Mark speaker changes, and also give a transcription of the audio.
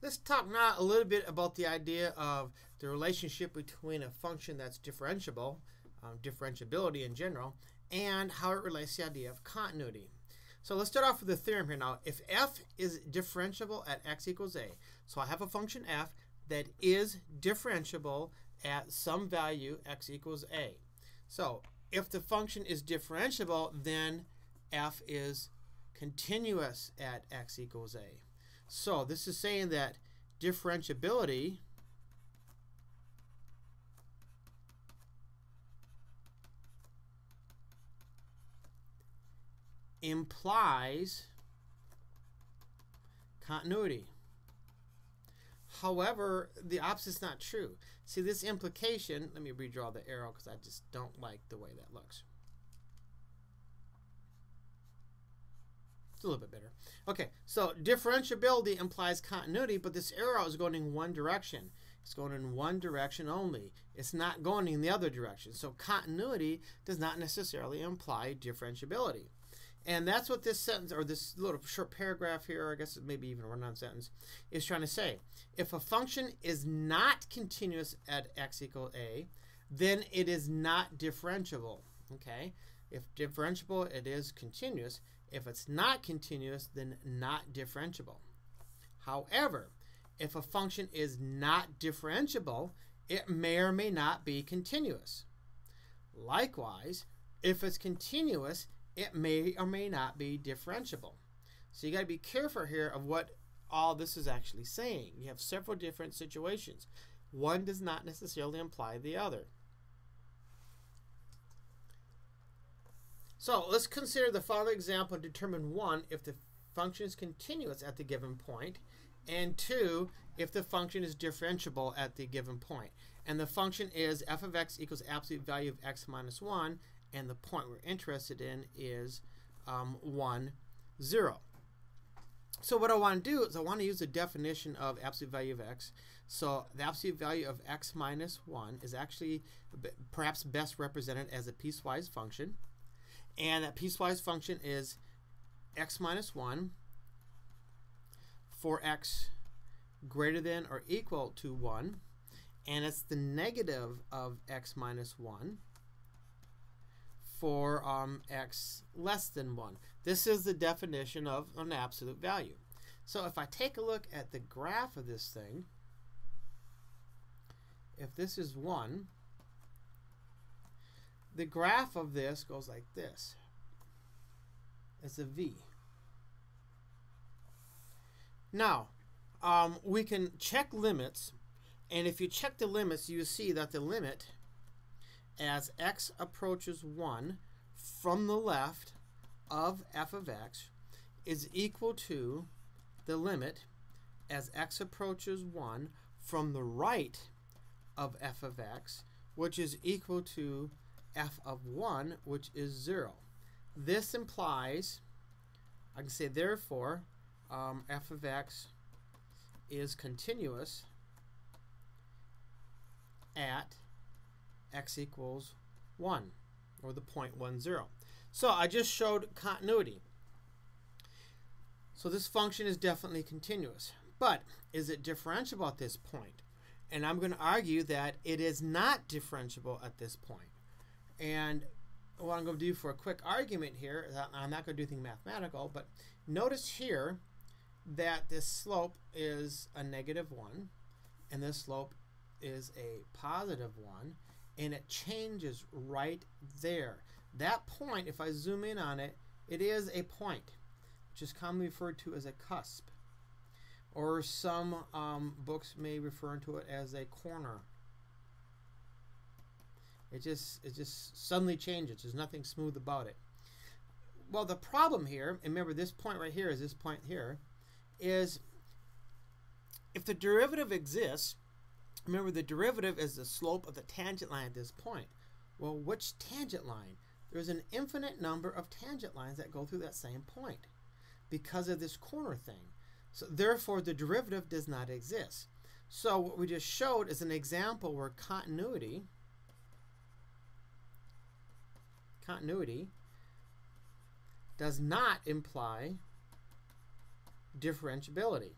Speaker 1: Let's talk now a little bit about the idea of the relationship between a function that's differentiable, differentiability in general, and how it relates to the idea of continuity. So let's start off with the theorem here now. If f is differentiable at x equals a, so I have a function f that is differentiable at some value x equals a. So if the function is differentiable, then f is continuous at x equals a. So this is saying that differentiability implies continuity. However, the opposite is not true. See, this implication, let me redraw the arrow because I just don't like the way that looks. It's a little bit better. Okay, so differentiability implies continuity, but this arrow is going in one direction. It's going in one direction only. It's not going in the other direction. So continuity does not necessarily imply differentiability. And that's what this sentence, or this little short paragraph here, or I guess maybe even a run-on sentence, is trying to say. If a function is not continuous at x equals a, then it is not differentiable. Okay? If differentiable, it is continuous. If it's not continuous, then not differentiable. However, if a function is not differentiable, it may or may not be continuous. Likewise, if it's continuous, it may or may not be differentiable. So you got to be careful here of what all this is actually saying. You have several different situations. One does not necessarily imply the other. So let's consider the following example and determine 1, if the function is continuous at the given point, and 2, if the function is differentiable at the given point. And the function is f of x equals absolute value of x minus 1, and the point we're interested in is 1, 0. So what I want to do is I want to use the definition of absolute value of x. So the absolute value of x minus 1 is actually perhaps best represented as a piecewise function. And that piecewise function is x minus 1 for x greater than or equal to 1. And it's the negative of x minus 1 for x less than 1. This is the definition of an absolute value. So if I take a look at the graph of this thing, if this is 1, the graph of this goes like this. It's a V. Now, we can check limits, and if you check the limits, you see that the limit as x approaches 1 from the left of f of x is equal to the limit as x approaches 1 from the right of f of x, which is equal to f of 1, which is 0. This implies, I can say therefore, f of x is continuous at x equals 1, or the point 1, 0. So I just showed continuity. So this function is definitely continuous. But is it differentiable at this point? And I'm going to argue that it is not differentiable at this point. And what I'm going to do for a quick argument here, I'm not going to do anything mathematical, but notice here that this slope is a negative 1, and this slope is a positive 1, and it changes right there. That point, if I zoom in on it, it is a point, which is commonly referred to as a cusp. Or some books may refer to it as a corner. It just suddenly changes. There's nothing smooth about it. Well, the problem here, and remember this point right here is this point here, is if the derivative exists, remember the derivative is the slope of the tangent line at this point. Well, which tangent line? There's an infinite number of tangent lines that go through that same point because of this corner thing. So therefore, the derivative does not exist. So what we just showed is an example where continuity does not imply differentiability.